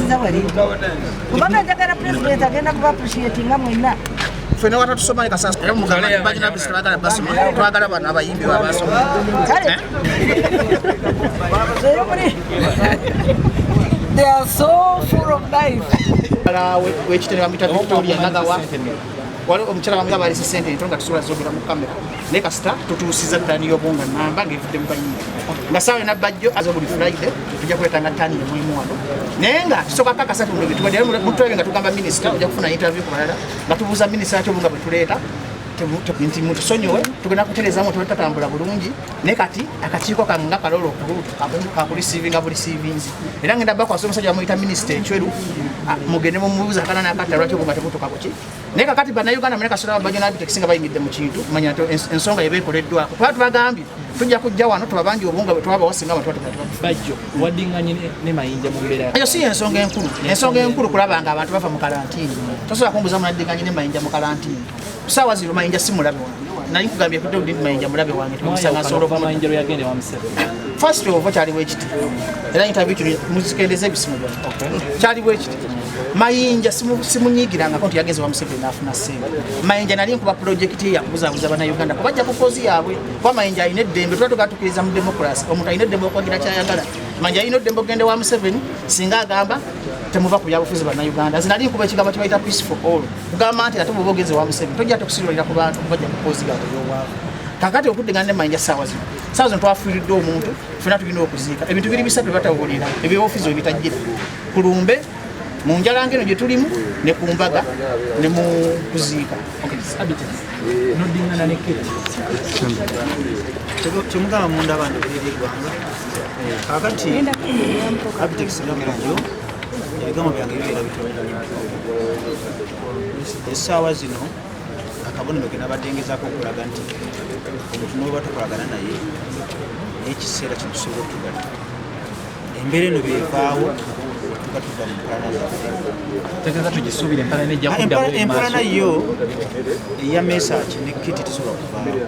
Sinza wali. Kubanga njagala president agenda kuba appreciate nga mwenna. Fena watu tusoma kasasa era mugamba bagina bisibagala basoma twagala bana abayimbi babasoma they are so full of life. Ala wechitera mita Victoria nagawa wali omukyala bamugaba ali sente ntonga tusula zogera mu kamera ne kasita tutuusiza ttani y'obunga namba ng'evudde mu bayimbi nga sawa na bajjo azo buli Friday tujja kwetanga ttani y'omulimu wano naye nga tusooka kakasatu mu bitubadde mutwebe nga tugamba minisita tujja kufuna interview ku balala nga tubuuza minisita ky'obunga bwe tuleeta nti mutusonyiwe tugenda kutereezamu tutatambula bulungi naye kati akakiiko kanga kalolo kakulisiivinga bulisiivinzi era ngenda bakwasa omusajja bamuyita minisita Echweru mugende mumubuuza akana n'akatta lwaki obunga tebutuuka ku ki naye kakati bannayuganda mune kasola bajjo n'abitekisinga bayingidde mu kintu manya nti ensonga yebeekoleddwako kuba tubagambye tujja kujja wano tubabangi obunga bwe twabawa singa bajjo waddinganye ne mayinja mu mbeera eyo si ensonga enkulu kulaba nga abantu bafa mu kalantiini tosobola kumbuza munaddinganye ne mayinja mu kalantiini kusaawa zino mayinja si mulabe wange nali nkugambye kudde ndi mayinja mulabe wange tumusanga asobola mayinja lwe yagende wa Museveni first of all kyaliwo ekiti era interview muzikendeza ebisimu byange kyaliwo ekiti mayinja simunyigirangako nti yagenze wa Museveni n'afuna ssente mayinja nali nkuba pulojekiti yakubuzaabuza bannayuganda kubajja ku kozi yaabwe kuba mayinja alina eddembe tuba tugatukiriza mu demokrasi omuntu alina eddembe okwagira kyayagala mayinja alina eddembe okugende wa Museveni singa agamba temuva ku byabufuzi bannayuganda zinali nkuba ekigambo kye bayita peace for all kugamba nti ate bwoba ogenze wa Museveni tojja tukusilolera ku bantu kubajja ku kozi yaabwe y'obwavu kakati okuddingana ne mayinja saawa zino twafiiridde omuntu fena tulina okuziika ebintu biri bisatu batawulira ebyofizi ebitajjira kulumbe mu njala ngeno gye tulimu ne ku mbaga ne mu kuziika noddingana ne keti kyemugamba munda abantu biririrwanga kakati abitekisigamujjo ebigambo byange bibeera bitono essaawa zino akabonero ke nabaddengezaako okulaga nti omuntu n'oba tukolagana naye n'ekiseera kino tusobola otugala embeera eno beevaawo tuga tuva mu tegeza tugisuubira empalana ejja kuddamu empalana yo eya mesaki ne kiti tesobola kuvaayo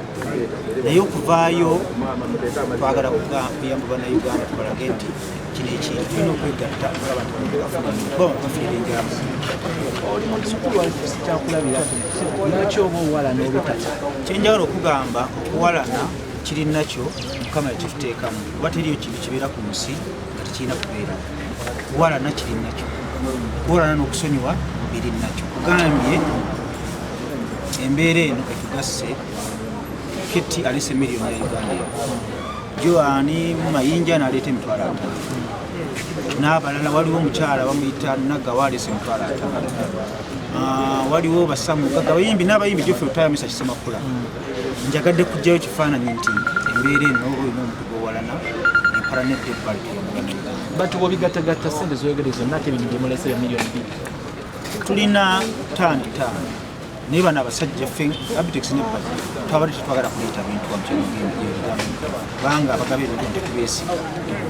naye okuvaayo twagala kuyamba bannayuganda tubalage nti kino ekintu tulina okwegatta olaba ntibafunirengeramu lwaki oba owalana olutata kyenjagala okugamba okuwalana kiri nakyo mukama yakituteekamu kuba teriyo kintu kibeera ku nsi nga tekirina kubeera okuwalana kiri nakyo okuwalana n'okusonyiwa biri nakyo kugambye embeera eno etugasse keti alese miliyoni ya Uganda joani mayinja naleeta emitwalo 5 n'abalala waliwo omukyala bamuyita Nagawa alese emitwalo 5 waliwo basamugaga abayimbi n'abayimbi gyofe otayamisa kisemakula njagadde kujjayo kifaananyi nti embeera eno olina omuntu gwowalana empala nedde ebbali bati wobigattagatta sente zoyogere zonna ate ebintu byemulese miliyoni 2 tulina tani 5 naye bano abasajja ffe abitex ne bali twabadde tetwagala kuleeta bintu kubanga abagabe ebintu tekubeesi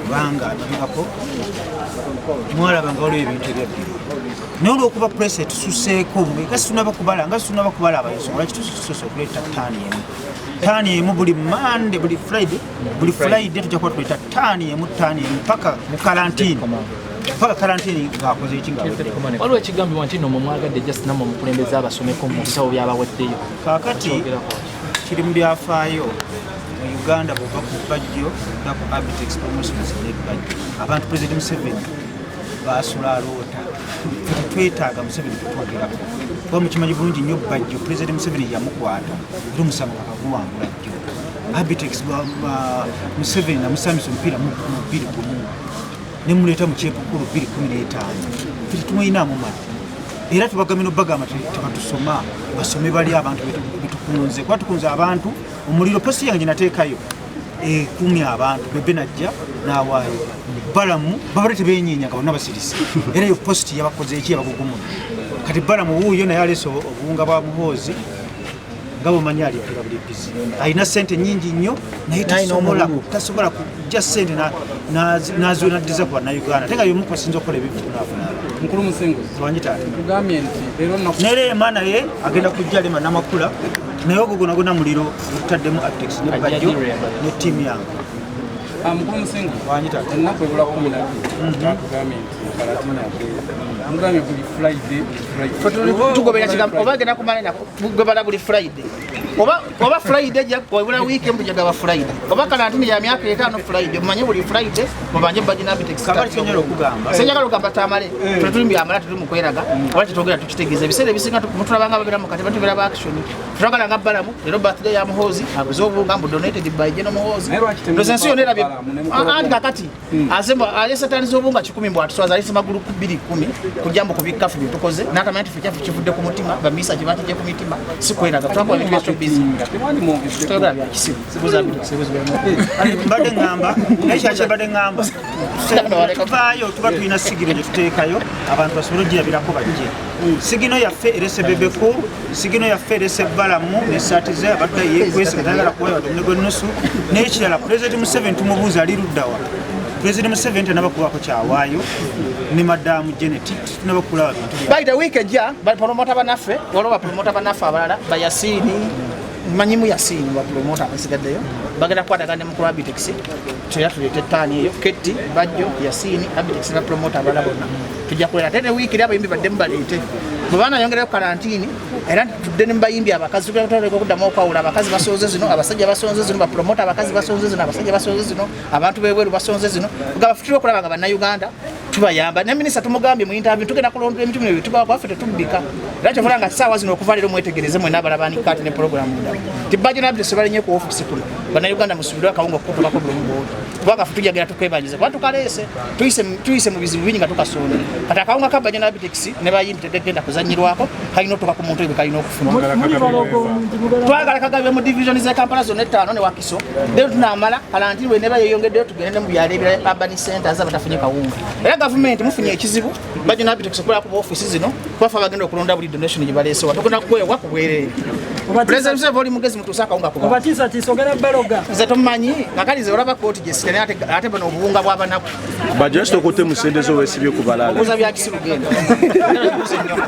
kubanga abibako mwalaba nga waliwo ebintu ebyabbiri naye olwokuba puresa etususeeko nga situnaba kubala abayiso olwaki tusoose okuleeta taani emu buli mande buli friday tujja kuba tuleeta taani emu paka mu kalantiini ng'akoze eki nga waliwo ekigambibwa nti nomwe mwagadde just namwe mukulembeze abasomeko mu bisawo byabaweddeyo kaakati kiri mu byafaayo mu Uganda bwova ku bajjo nga ku Abitex Promotions n'ebbajjo abantu President Museveni baasula aloota tetwetaaga Museveni kutwogerako kuba mukimanyi bulungi nnyo bajjo President Museveni yamukwata era omusango akaguwangula jjo Abitex Museveni namusamisa omupiira mu 2-1 nemuleeta mu kyepukulu 2015 fiti tumuyinaamu mali era tubagamino bagamba tebatusoma basome bali abantu betukunze kuba tukunze abantu omuliro posti yange gyenateekayo ekumya abantu bebe najja n'awaayo balamu babadde tebenyiinya nga bonna basirisi era eyo posti yabakoze eki yabagugumuna kati balamu wuuyo naye aleese obuwunga bwa muhoozi nga bumanyi alipira buli bizi alina sente nyingi nnyo naye tasobola kujja sente naziwenaddiza ku bannayuganda ate nga yomuku asinza okukola ebintunafuna mukulu musingo wanyitaate tugambye nti naye ema naye agenda kujja lema namakula naye ogwo gona muliro tutaddemu Abitex ne bajjo ne ttiimu yange mukulu musingo wanyitaate ennaku ebula 12 tugambye nti tugobera kigambo oba genda kumala gobala buli Friday oba Friday wabula weekend jagaba Friday oba karantini ya myaka 5 Friday manye buli Friday mubanje bajina bitex kabali kyonyero okugamba senyagala okugamba tamale tulimbi amala tuli mukweraga wati togera tukitegeza bisere bisinga mutulabanga bagera mukati batubera ba action twagala ngabalamu lero birthday ya muhozi abuzo obungambo donated by General Muhozi presensi yonera bye andi kakati azemba alesataniza obunga 10 mbwa tuswaza alisa maguru 210 kujambo kubikafu bitukoze nakamanya tufichafu kivudde ku mutima bamisa kibati kye ku mitima sikweraga twakwa bitwa busy twagala bya kisibu sibuza mbade ngamba nesha mbade ngamba tuvayo tuba tulina sigiro gye tuteekayo abantu basobole ogirabirako bajje sigino yaffe erese bebeko sigino yaffe erese balamu nesatize abadde yekwese katagala kuwa batumnego nusu n'ekirala President Museveni tumubuuza ali luddawa President Museveni tanabakubako kyawaayo ne Madam Genetic tunabakulaba bintu by the weekend ja ba promoter banaffe waliwo promoter banaffe abalala bayasini manyimu yasini wa promoter abasigaddeyo bagenda kwatagana mu club taxi tuyatulete tani eyo Keti Bajjo Yasini Abitex na promoter abalala bonna tujja kulera tete weekend abayimbi badde mbalete bwana yongera ku karantini era tudde ne mbayimbi abakazi tugatoleka okuddamu okwawula abakazi basonze zino abasajja basonze zino ba promoter abakazi basonze zino abasajja basonze zino abantu bebweru basonze zino gaba fitiro okulaba nga bannayuganda tubayamba ne minisita tumugambye mu interview tugenda kulondera emitima ebyo tuba kwaffe tetubika era kyovula nga ssaawa zino okuva leero mwetegereze mwena abalabani kati ne programu nda tibajja nabyo sebalinye ku office kuno bannayuganda musubirwa akawunga okukutulako buli muboodi kubanga ffe tujagera tukwebanyiza kuba tukaleese tuyise mu bizibu bingi nga tukasonera kati akawunga kabajja nabitex ne bayimbi tegenda kuzanyirwako kalina otuka ku muntu ebyo kalina okufuna twagala kagabe mu division ze Kampala zone 5 ne Wakiso leero tunamala karantini bwe ne bayeyongeddeyo tugende mu byalo ebirala urban centers abatafunye kawunga era government mufunye ekizibu bajja nabitex kukola ku office zino kwafa bagenda okulonda buli donation gye baleesewa tugenda kwewa ku bwerere President Museveni mugezi mutusaka unga kuba obatisa tisogera beloga ze tumanyi nakalize olaba koti gye sikene ate bano obubunga bw'abanaku bajja sitokote musendezo wesibye kubalala okuza bya kisiru genda